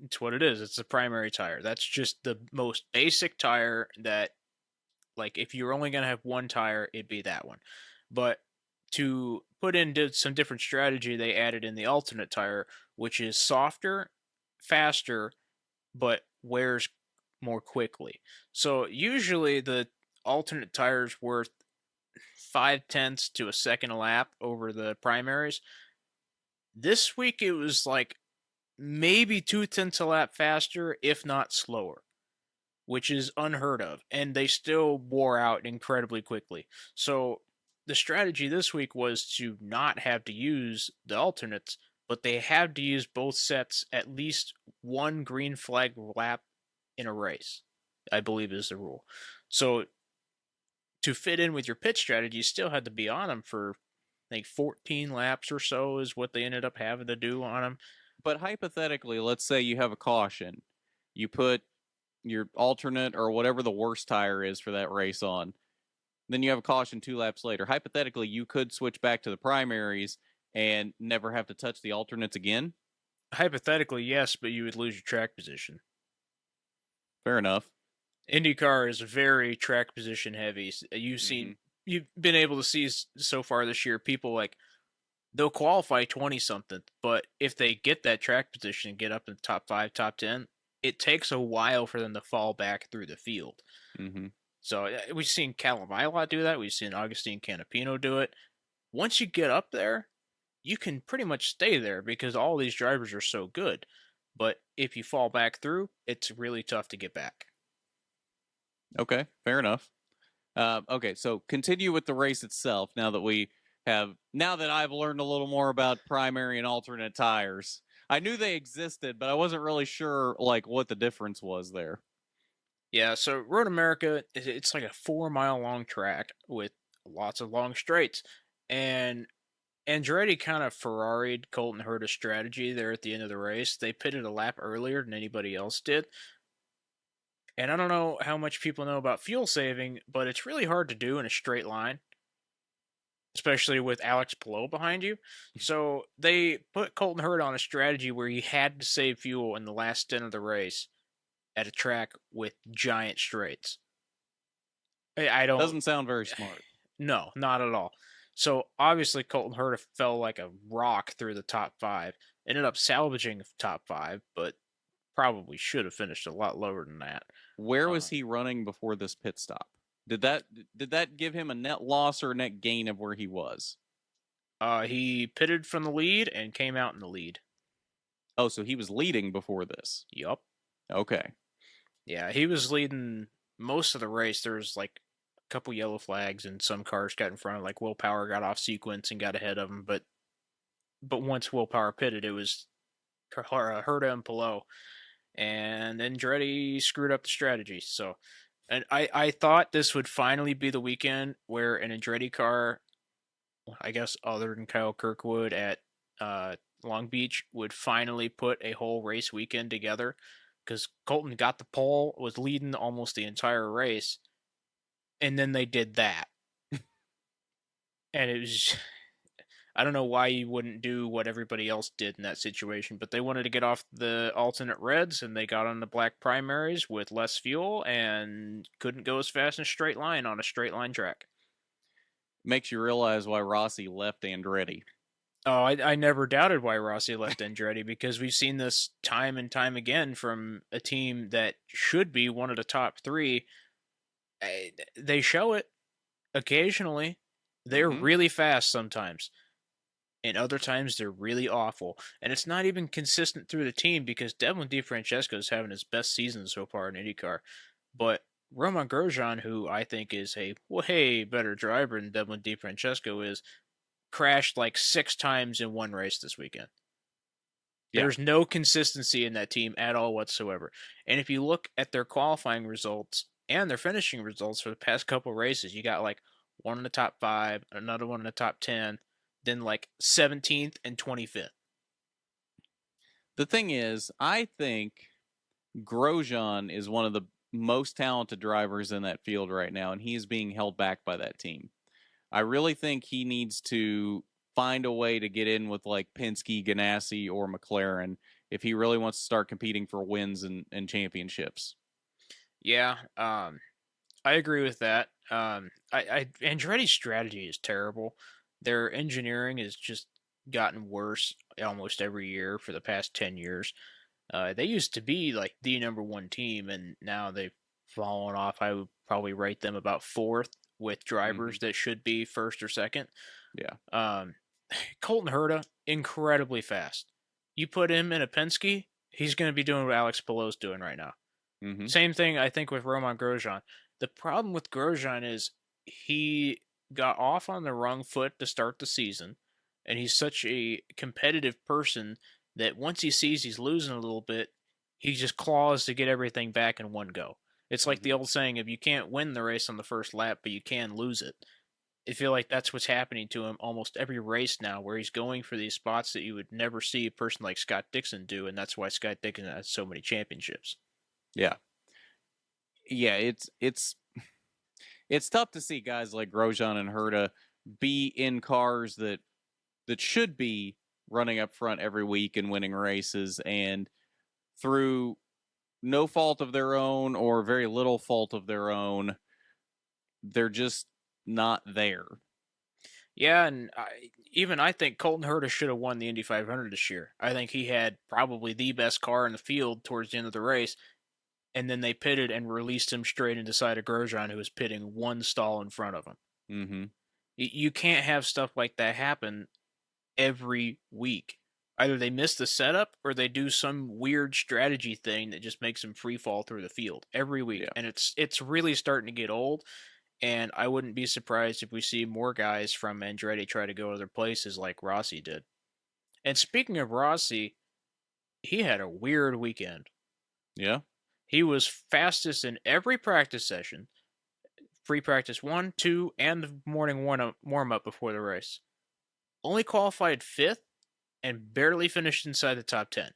it's what it is. It's the primary tire. That's just the most basic tire that, like, if you're only going to have one tire, it'd be that one. But to put in some different strategy, they added in the alternate tire, which is softer, faster, but wears more quickly. So usually the alternate tire's worth 0.5 to a second a lap over the primaries. This week it was like maybe 0.2 a lap faster, if not slower, which is unheard of. And they still wore out incredibly quickly. So the strategy this week was to not have to use the alternates, but they had to use both sets at least one green flag lap in a race, I believe is the rule. So to fit in with your pit strategy, you still had to be on them for, I think, 14 laps or so is what they ended up having to do on them. But hypothetically, let's say you have a caution. You put your alternate or whatever the worst tire is for that race on. Then you have a caution 2 laps later. Hypothetically, you could switch back to the primaries and never have to touch the alternates again? Hypothetically, yes, but you would lose your track position. Fair enough. IndyCar is very track position heavy. You've been able to see so far this year, people like, they'll qualify 20 something, but if they get that track position and get up in the top 5, top 10, it takes a while for them to fall back through the field. Mm-hmm. So we've seen Callum Ilott do that. We've seen Agustin Canapino do it. Once you get up there, you can pretty much stay there because all these drivers are so good. But if you fall back through, it's really tough to get back. Okay, fair enough. Okay, so continue with the race itself. Now that I've learned a little more about primary and alternate tires. I knew they existed, but I wasn't really sure like what the difference was there. Yeah, so Road America, it's like a 4-mile long track with lots of long straights. And Andretti kind of Ferrari'd Colton Herta's strategy there at the end of the race. They pitted a lap earlier than anybody else did. And I don't know how much people know about fuel saving, but it's really hard to do in a straight line, especially with Alex Palou behind you. So they put Colton Herta on a strategy where he had to save fuel in the last stint of the race at a track with giant straights. I don't... Doesn't sound very smart. No, not at all. So obviously Colton Herta fell like a rock through the top 5. Ended up salvaging top 5, but probably should have finished a lot lower than that. Where was he running before this pit stop? Did that give him a net loss or a net gain of where he was? He pitted from the lead and came out in the lead. Oh, so he was leading before this. Yup. Okay. Yeah, he was leading most of the race. There was like a couple yellow flags and some cars got in front of, like Will Power got off sequence and got ahead of him. But once Will Power pitted, it was Herta and Palou. And Andretti screwed up the strategy. So, and I thought this would finally be the weekend where an Andretti car, I guess other than Kyle Kirkwood at Long Beach, would finally put a whole race weekend together. Because Colton got the pole, was leading almost the entire race, and then they did that. And it was... I don't know why you wouldn't do what everybody else did in that situation, but they wanted to get off the alternate reds, and they got on the black primaries with less fuel and couldn't go as fast in a straight line on a straight line track. Makes you realize why Rossi left Andretti. Oh, I never doubted why Rossi left Andretti, because we've seen this time and time again from a team that should be one of the top 3. They show it occasionally. They're really fast sometimes. and other times they're really awful. And it's not even consistent through the team because Devlin DeFrancesco is having his best season so far in IndyCar. But Roman Grosjean, who I think is a way better driver than Devlin DeFrancesco is, crashed like 6 times in one race this weekend. Yeah. There's no consistency in that team at all whatsoever. And if you look at their qualifying results and their finishing results for the past couple races, you got like one in the top 5, another one in the top 10, then like 17th and 25th. The thing is, I think Grosjean is one of the most talented drivers in that field right now, and he is being held back by that team. I really think he needs to find a way to get in with like Penske, Ganassi, or McLaren if he really wants to start competing for wins and championships. Yeah, I agree with that. Andretti's strategy is terrible. Their engineering has just gotten worse almost every year for the past 10 years. They used to be like the number 1 team, and now they've fallen off. I would probably rate them about 4th with drivers that should be 1st or 2nd. Yeah. Colton Herta, incredibly fast. You put him in a Penske, he's going to be doing what Alex Palou's doing right now. Same thing, I think, with Roman Grosjean. The problem with Grosjean is he got off on the wrong foot to start the season, and he's such a competitive person that once he sees he's losing a little bit, he just claws to get everything back in one go. It's like the old saying of you can't win the race on the first lap, but you can lose it. I feel like that's what's happening to him almost every race now, where he's going for these spots that you would never see a person like Scott Dixon do, and that's why Scott Dixon has so many championships. Yeah. Yeah, it's tough to see guys like Grosjean and Herta be in cars that should be running up front every week and winning races, and through no fault of their own or very little fault of their own, they're just not there. Yeah, and I think Colton Herta should have won the Indy 500 this year. I think he had probably the best car in the field towards the end of the race, and then they pitted and released him straight into side of Grosjean, who was pitting 1 stall in front of him. Mm-hmm. You can't have stuff like that happen every week. Either they miss the setup or they do some weird strategy thing that just makes them free fall through the field every week. Yeah. And it's really starting to get old. And I wouldn't be surprised if we see more guys from Andretti try to go other places like Rossi did. And speaking of Rossi, he had a weird weekend. Yeah. He was fastest in every practice session. Free practice 1, 2, and the morning warm-up before the race. Only qualified 5th and barely finished inside the top 10.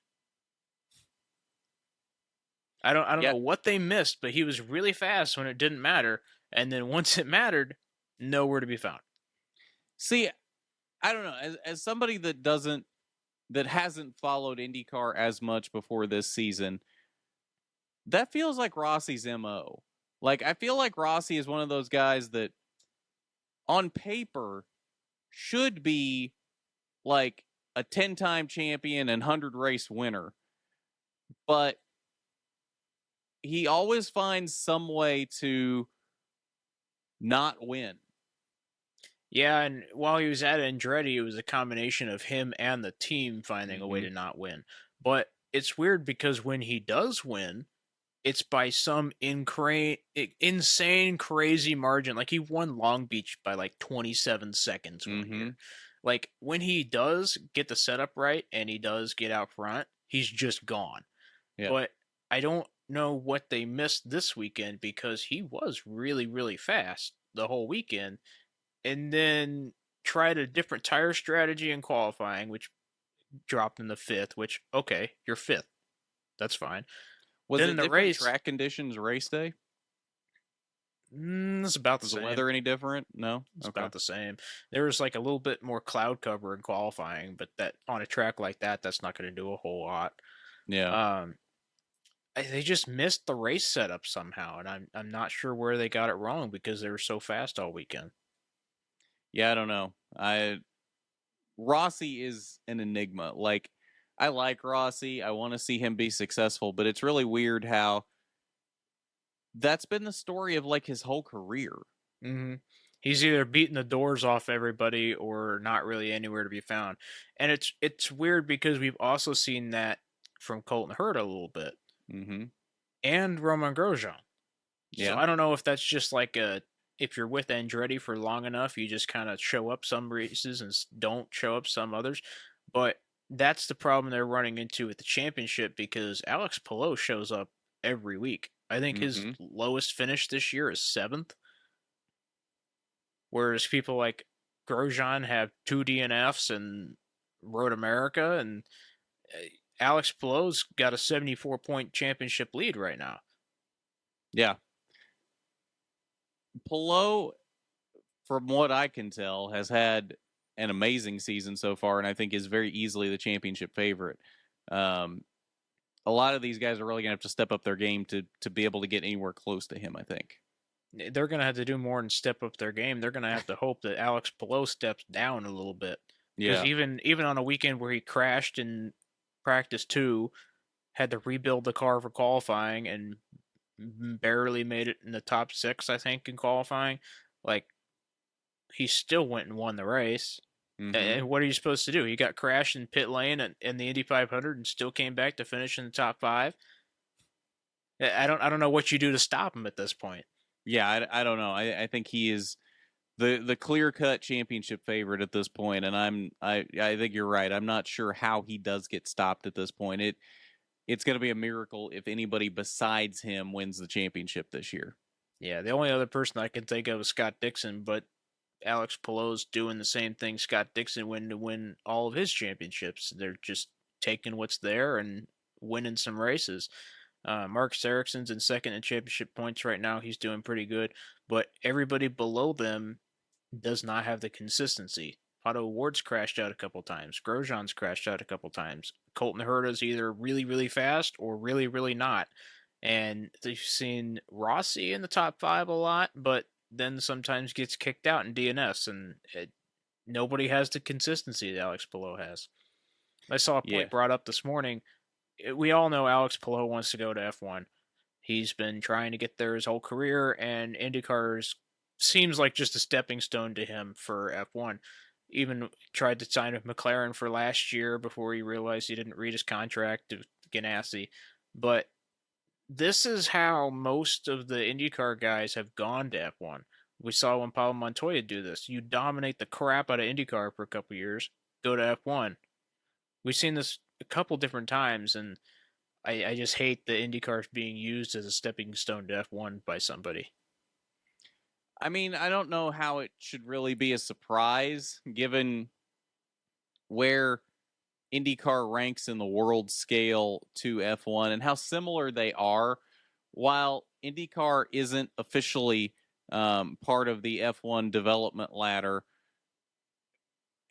I don't know what they missed, but he was really fast when it didn't matter. And then once it mattered, nowhere to be found. See, I don't know. As somebody that hasn't followed IndyCar as much before this season, that feels like Rossi's MO. Like, I feel like Rossi is one of those guys that, on paper, should be like a 10-time champion and 100-race winner. But he always finds some way to not win. Yeah, and while he was at Andretti, it was a combination of him and the team finding a way to not win. But it's weird because when he does win, it's by some insane, crazy margin. Like, he won Long Beach by like 27 seconds one year. Like, when he does get the setup right and he does get out front, he's just gone. Yeah. But I don't know what they missed this weekend because he was really, really fast the whole weekend. And then tried a different tire strategy in qualifying, which dropped in the 5th, which, okay, you're 5th. That's fine. Was then it in the different race, track conditions race day? It's about the same. Was the weather any different? No? It's about the same. There was like a little bit more cloud cover in qualifying, but that on a track like that, that's not going to do a whole lot. Yeah. They just missed the race setup somehow, and I'm not sure where they got it wrong because they were so fast all weekend. Yeah, I don't know. Rossi is an enigma. Like, I like Rossi. I want to see him be successful, but it's really weird how that's been the story of like his whole career. Mm-hmm. He's either beating the doors off everybody or not really anywhere to be found. And it's weird because we've also seen that from Colton Herta a little bit Mm-hmm. and Roman Grosjean. So Yeah. I don't know if that's just like if you're with Andretti for long enough, you just kind of show up some races and don't show up some others. But that's the problem they're running into with the championship because Alex Palou shows up every week. I think his Mm-hmm. lowest finish this year is 7th, whereas people like Grosjean have 2 DNFs and Road America, and Alex Palou's got a 74-point championship lead right now. Yeah. Palou, from what I can tell, has had an amazing season so far, and I think is very easily the championship favorite. Um, a lot of these guys are really going to have to step up their game to be able to get anywhere close to him, I think. They're going to have to do more and step up their game. They're going to have to hope that Alex Palou steps down a little bit. Because Yeah. even on a weekend where he crashed in practice 2, had to rebuild the car for qualifying and barely made it in the top 6, I think, in qualifying. Like, he still went and won the race. Mm-hmm. And what are you supposed to do? He got crashed in pit lane in the Indy 500 and still came back to finish in the top 5. I don't know what you do to stop him at this point. Yeah, I don't know. I think he is the clear cut championship favorite at this point, and I think you're right. I'm not sure how he does get stopped at this point. It's going to be a miracle if anybody besides him wins the championship this year. Yeah, the only other person I can think of is Scott Dixon, but Alex Palou's doing the same thing Scott Dixon win to win all of his championships. They're just taking what's there and winning some races. Marcus Ericsson's in second in championship points right now. He's doing pretty good, but everybody below them does not have the consistency. Otto Ward's crashed out a couple times. Grosjean's crashed out a couple times. Colton Herta's either really, really fast or really, really not. And they've seen Rossi in the top 5 a lot, but then sometimes gets kicked out in DNS, and nobody has the consistency that Alex Palou has. I saw a point brought up this morning. We all know Alex Palou wants to go to F1. He's been trying to get there his whole career, and IndyCar seems like just a stepping stone to him for F1. Even tried to sign with McLaren for last year before he realized he didn't read his contract to Ganassi. But this is how most of the IndyCar guys have gone to F1. We saw when Pablo Montoya do this. You dominate the crap out of IndyCar for a couple years, go to F1. We've seen this a couple different times, and I just hate the IndyCars being used as a stepping stone to F1 by somebody. I mean, I don't know how it should really be a surprise given where IndyCar ranks in the world scale to F1 and how similar they are. While IndyCar isn't officially part of the F1 development ladder,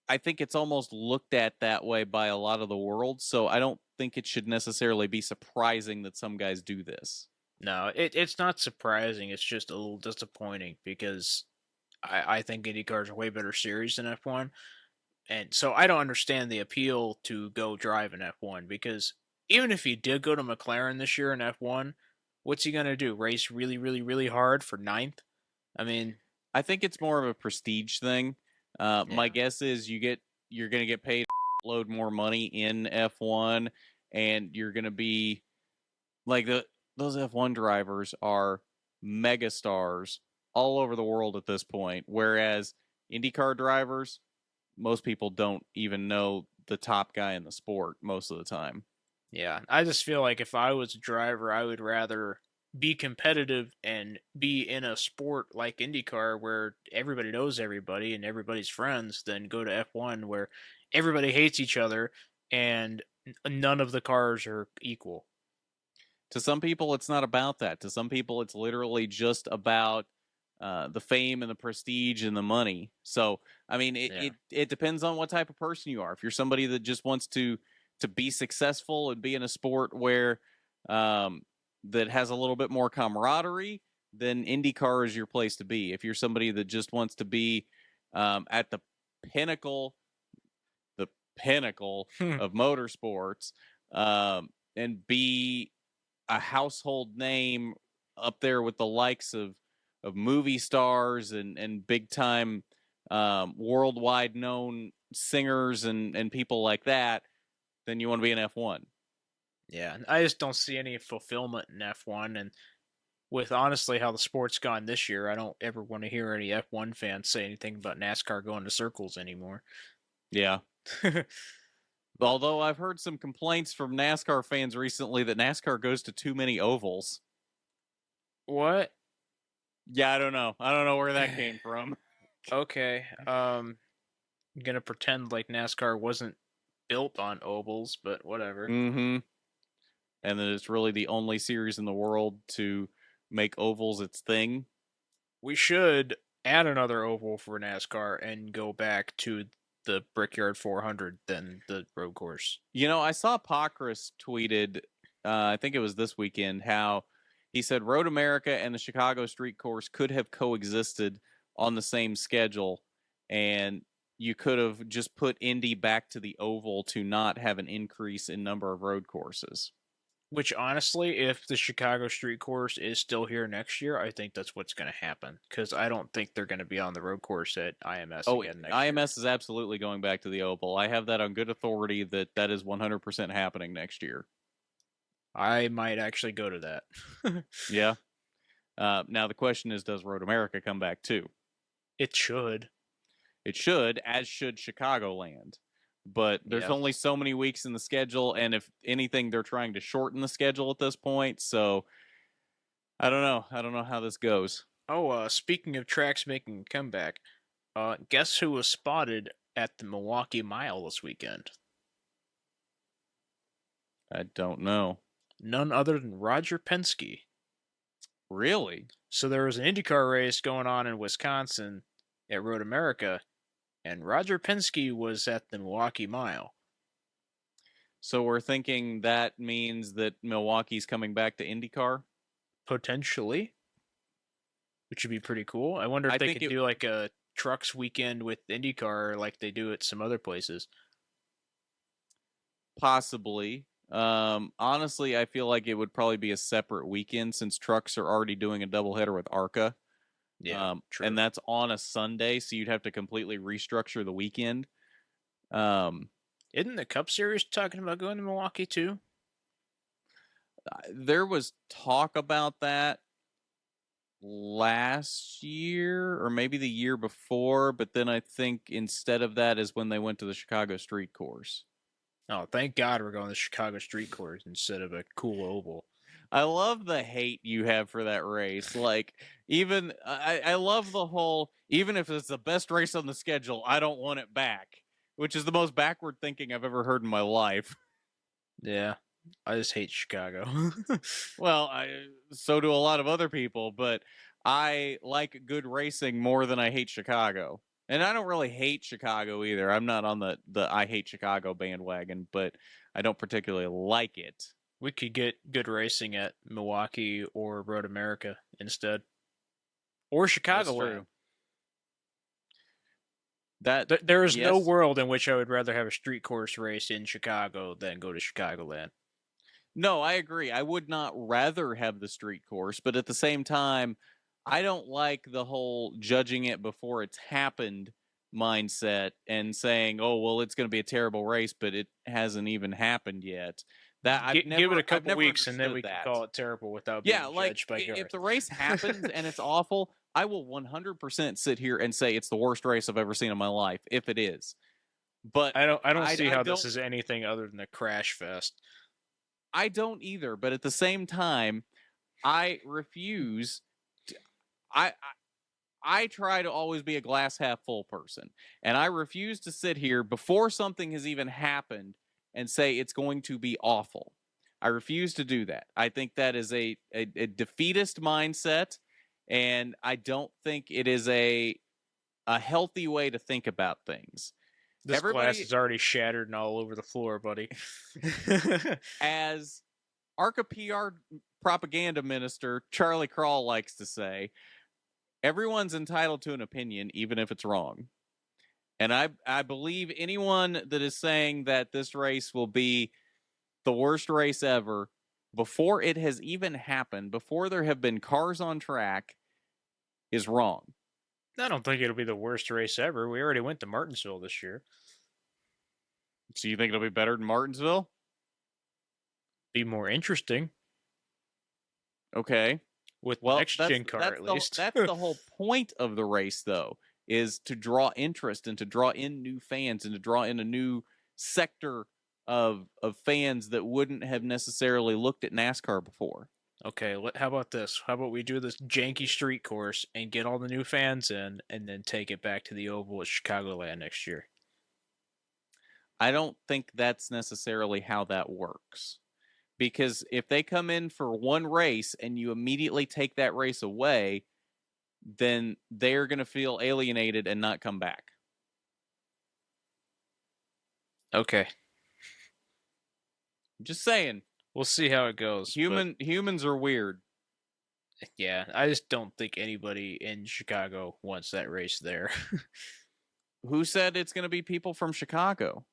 I think it's almost looked at that way by a lot of the world. So I don't think it should necessarily be surprising that some guys do this. No, it's not surprising. It's just a little disappointing because I think IndyCar is a way better series than F1. And so I don't understand the appeal to go drive in F1 because even if he did go to McLaren this year in F1, what's he going to do? Race really, really, really hard for 9th? I mean, I think it's more of a prestige thing. My guess is you're going to get paid a load more money in F1, and you're going to be like those F1 drivers are mega stars all over the world at this point, whereas IndyCar drivers, most people don't even know the top guy in the sport most of the time. Yeah, I just feel like if I was a driver, I would rather be competitive and be in a sport like IndyCar where everybody knows everybody and everybody's friends than go to F1 where everybody hates each other and none of the cars are equal. To some people, it's not about that. To some people, it's literally just about the fame and the prestige and the money. So, I mean, it depends on what type of person you are. If you're somebody that just wants to be successful and be in a sport where that has a little bit more camaraderie, then IndyCar is your place to be. If you're somebody that just wants to be at the pinnacle of motorsports and be a household name up there with the likes of movie stars and big time worldwide known singers and people like that, then you want to be in F1. Yeah, I just don't see any fulfillment in F1, and with honestly how the sport's gone this year, I don't ever want to hear any F1 fans say anything about NASCAR going to circles anymore. Yeah. Although I've heard some complaints from NASCAR fans recently that NASCAR goes to too many ovals. What? Yeah, I don't know. I don't know where that came from. Okay. I'm gonna pretend like NASCAR wasn't built on ovals, but whatever. Mm-hmm. And that it's really the only series in the world to make ovals its thing. We should add another oval for NASCAR and go back to the Brickyard 400 than the road course. You know, I saw Pockrass tweeted, I think it was this weekend, how he said Road America and the Chicago Street Course could have coexisted on the same schedule, and you could have just put Indy back to the oval to not have an increase in number of road courses. Which, honestly, if the Chicago Street Course is still here next year, I think that's what's going to happen. Because I don't think they're going to be on the road course at IMS again next year. IMS is absolutely going back to the oval. I have that on good authority that is 100% happening next year. I might actually go to that. Yeah. Now, the question is, does Road America come back too? It should. It should, as should Chicagoland. But there's only so many weeks in the schedule, and if anything, they're trying to shorten the schedule at this point. So I don't know. I don't know how this goes. Oh, speaking of tracks making a comeback, guess who was spotted at the Milwaukee Mile this weekend? I don't know. None other than Roger Penske. Really? So there was an IndyCar race going on in Wisconsin at Road America, and Roger Penske was at the Milwaukee Mile. So we're thinking that means that Milwaukee's coming back to IndyCar? Potentially. Which would be pretty cool. I wonder if they could do like a trucks weekend with IndyCar like they do at some other places. Possibly. Honestly, I feel like it would probably be a separate weekend since trucks are already doing a doubleheader with ARCA. Yeah, true. And that's on a Sunday, so you'd have to completely restructure the weekend. Isn't the Cup Series talking about going to Milwaukee too? There was talk about that last year or maybe the year before, but then I think instead of that is when they went to the Chicago Street Course. Oh, thank God we're going to the Chicago Street Course instead of a cool oval. I love the hate you have for that race. Like, even I love the whole, even if it's the best race on the schedule, I don't want it back, which is the most backward thinking I've ever heard in my life. Yeah, I just hate Chicago. Well, so do a lot of other people, but I like good racing more than I hate Chicago. And I don't really hate Chicago either. I'm not on the I hate Chicago bandwagon, but I don't particularly like it. We could get good racing at Milwaukee or Road America instead. Or Chicago. There is no world in which I would rather have a street course race in Chicago than go to Chicagoland. No, I agree. I would not rather have the street course, but at the same time, I don't like the whole judging it before it's happened mindset and saying, "Oh, well, it's going to be a terrible race," but it hasn't even happened yet. That give it a couple weeks and then we can call it terrible without being judged by Garth. If the race happens and it's awful, I will 100% sit here and say it's the worst race I've ever seen in my life if it is. But I don't see how this is anything other than a crash fest. I don't either, but at the same time, I refuse to, I try to always be a glass half full person, and I refuse to sit here before something has even happened and say it's going to be awful. I refuse to do that. I think that is a defeatist mindset, and I don't think it is a healthy way to think about things. This glass is already shattered and all over the floor, buddy. As ARCA PR propaganda minister Charlie Crawl likes to say, everyone's entitled to an opinion, even if it's wrong. And I believe anyone that is saying that this race will be the worst race ever, before it has even happened, before there have been cars on track, is wrong. I don't think it'll be the worst race ever. We already went to Martinsville this year. So you think it'll be better than Martinsville? Be more interesting. Okay. With next gen car, at least. That's the whole point of the race, though, is to draw interest and to draw in new fans and to draw in a new sector of fans that wouldn't have necessarily looked at NASCAR before. Okay, how about this? How about we do this janky street course and get all the new fans in, and then take it back to the Oval at Chicagoland next year? I don't think that's necessarily how that works. Because if they come in for one race and you immediately take that race away, then they're going to feel alienated and not come back. Okay. Just saying. We'll see how it goes. Humans are weird. Yeah, I just don't think anybody in Chicago wants that race there. Who said it's going to be people from Chicago?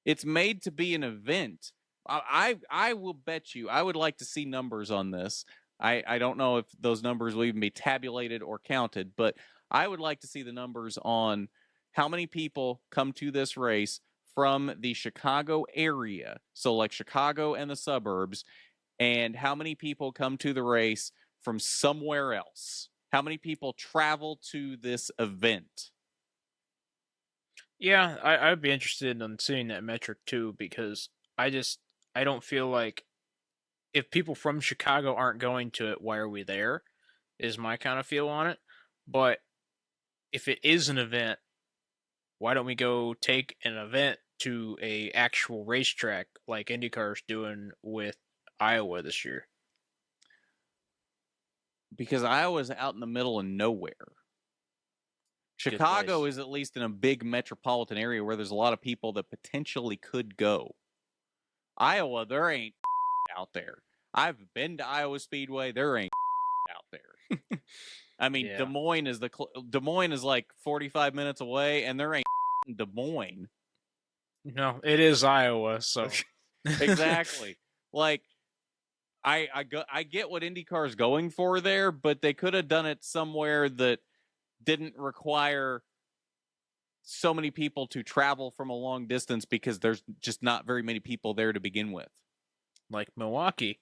It's made to be an event. I will bet you, I would like to see numbers on this. I don't know if those numbers will even be tabulated or counted, but I would like to see the numbers on how many people come to this race from the Chicago area, so like Chicago and the suburbs, and how many people come to the race from somewhere else. How many people travel to this event? Yeah, I'd be interested in seeing that metric too, because I don't feel like if people from Chicago aren't going to it, why are we there? Is my kind of feel on it. But if it is an event, why don't we go take an event to a actual racetrack like IndyCar's doing with Iowa this year? Because Iowa's out in the middle of nowhere. Chicago is at least in a big metropolitan area where there's a lot of people that potentially could go. Iowa, there ain't out there. I've been to Iowa Speedway. There ain't out there. I mean, yeah. Des Moines is like 45 minutes away, and there ain't Des Moines. No, it is Iowa, so exactly. Like, I get what IndyCar is going for there, but they could have done it somewhere that didn't require so many people to travel from a long distance because there's just not very many people there to begin with. Like Milwaukee.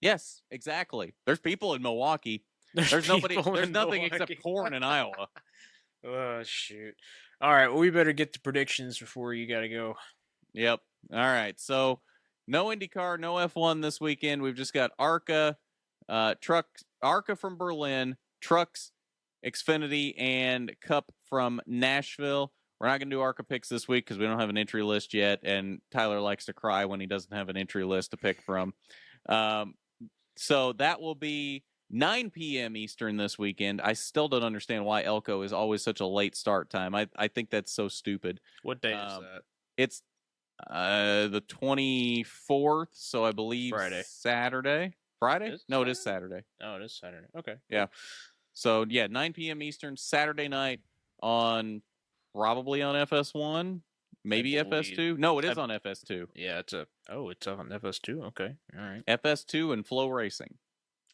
Yes, exactly. There's people in Milwaukee. There's nothing Milwaukee. Except corn in Iowa. Oh, shoot. All right, well, we better get to predictions before you got to go. Yep. All right, so no IndyCar, no F1 this weekend. We've just got ARCA, ARCA from Berlin, Trucks, Xfinity, and Cup from Nashville. We're not going to do ARCA picks this week because we don't have an entry list yet, and Tyler likes to cry when he doesn't have an entry list to pick from. So that will be 9 p.m. Eastern this weekend. I still don't understand why Elko is always such a late start time. I think that's so stupid. What day is that? It's the 24th, so I believe Friday. Saturday. Friday? No, it is Saturday. Oh, it is Saturday. Okay. Yeah. So, yeah, 9 p.m. Eastern, Saturday night probably on FS1, maybe FS2. No, it is on FS2. Yeah, it's on FS2. Okay. All right. FS2 and Flow Racing.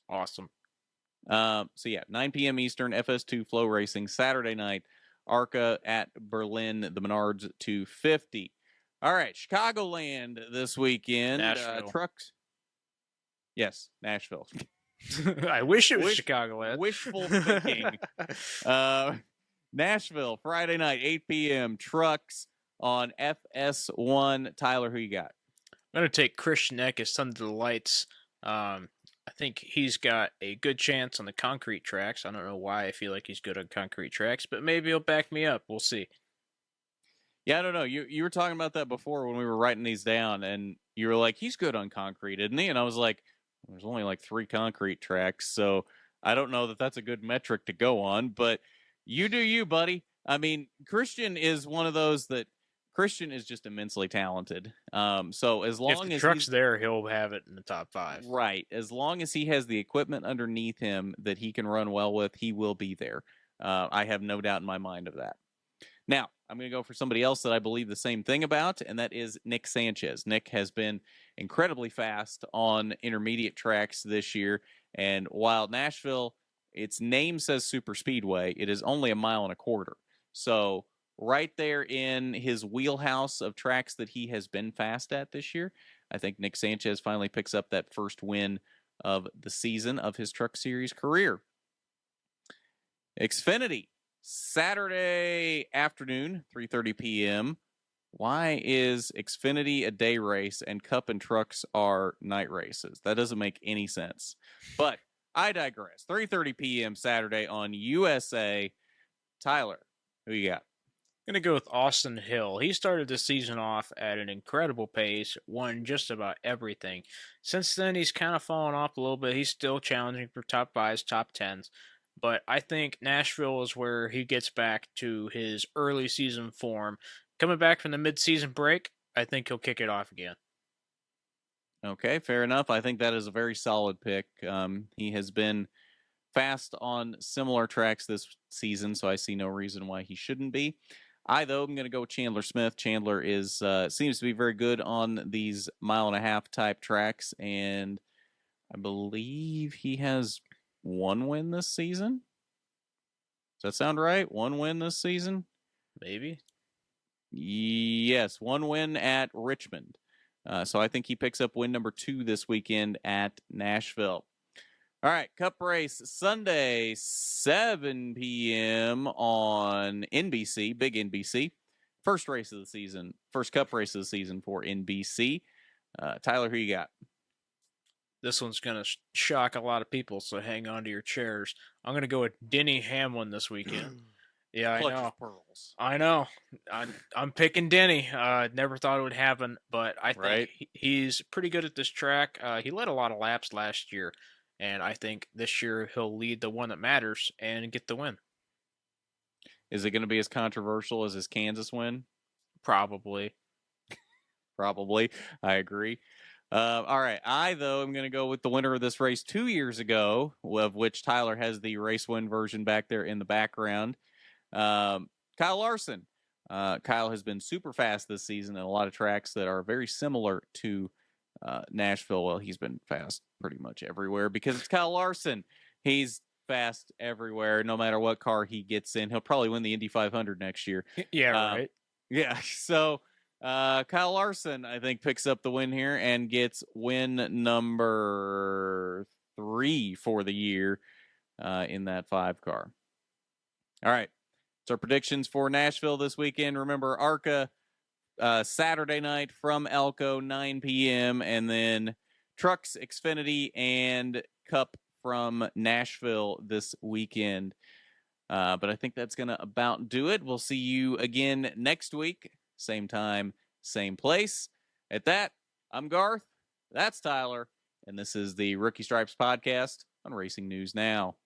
Awesome. So, yeah, 9 p.m. Eastern, FS2 Flow Racing, Saturday night, ARCA at Berlin, the Menards 250. All right, Chicagoland this weekend. Nashville. Trucks. Yes, Nashville. I wish it was Chicagoland. Wishful thinking. Nashville, Friday night, 8 p.m. Trucks on FS1. Tyler, who you got? I'm going to take Christian Eckes under the lights. I think he's got a good chance on the concrete tracks. I don't know why I feel like he's good on concrete tracks, but maybe he'll back me up. We'll see. Yeah, I don't know. You were talking about that before when we were writing these down, and you were like, he's good on concrete, isn't he? And I was like, there's only like 3 concrete tracks, so I don't know that that's a good metric to go on, but you do you, buddy. I mean, Christian is one of those that Christian is just immensely talented. So as long as the as truck's there, he'll have it in the top 5. Right. As long as he has the equipment underneath him that he can run well with, he will be there. I have no doubt in my mind of that. Now, I'm going to go for somebody else that I believe the same thing about, and that is Nick Sanchez. Nick has been incredibly fast on intermediate tracks this year, and while Nashville its name says super speedway. It is only 1.25 miles. So right there in his wheelhouse of tracks that he has been fast at this year. I think Nick Sanchez finally picks up that first win of the season of his Truck Series career. Xfinity, Saturday afternoon, 3:30 p.m. Why is Xfinity a day race and Cup and Trucks are night races? That doesn't make any sense. But I digress. 3:30 p.m. Saturday on USA. Tyler, who you got? I'm going to go with Austin Hill. He started the season off at an incredible pace, won just about everything. Since then, he's kind of fallen off a little bit. He's still challenging for top 5s, top 10s. But I think Nashville is where he gets back to his early season form. Coming back from the mid-season break, I think he'll kick it off again. Okay, fair enough. I think that is a very solid pick. He has been fast on similar tracks this season, so I see no reason why he shouldn't be. I, though, am going to go with Chandler Smith. Chandler is seems to be very good on these 1.5 mile type tracks, and I believe he has 1 win this season. Does that sound right? 1 win this season? Maybe. Yes, 1 win at Richmond. So I think he picks up win number 2 this weekend at Nashville. All right, Cup race Sunday, 7 p.m. on NBC, big NBC. First race of the season, first Cup race of the season for NBC. Tyler, who you got? This one's going to shock a lot of people, so hang on to your chairs. I'm going to go with Denny Hamlin this weekend. Yeah, I know. Pearls. I know. I'm picking Denny. Never thought it would happen, but I think he's pretty good at this track. He led a lot of laps last year, and I think this year he'll lead the one that matters and get the win. Is it going to be as controversial as his Kansas win? Probably. Probably. I agree. All right. I, though, am going to go with the winner of this race 2 years ago, of which Tyler has the race win version back there in the background. Kyle Larson. Kyle has been super fast this season in a lot of tracks that are very similar to Nashville. Well, he's been fast pretty much everywhere because it's Kyle Larson. He's fast everywhere, no matter what car he gets in. He'll probably win the Indy 500 next year. Yeah, right. Yeah, so Kyle Larson, I think, picks up the win here and gets win number 3 for the year in that 5 car. All right. So predictions for Nashville this weekend. Remember, ARCA Saturday night from Elko, 9 p.m. And then Trucks, Xfinity, and Cup from Nashville this weekend. But I think that's going to about do it. We'll see you again next week. Same time, same place. At that, I'm Garth. That's Tyler. And this is the Rookie Stripes podcast on Racing News Now.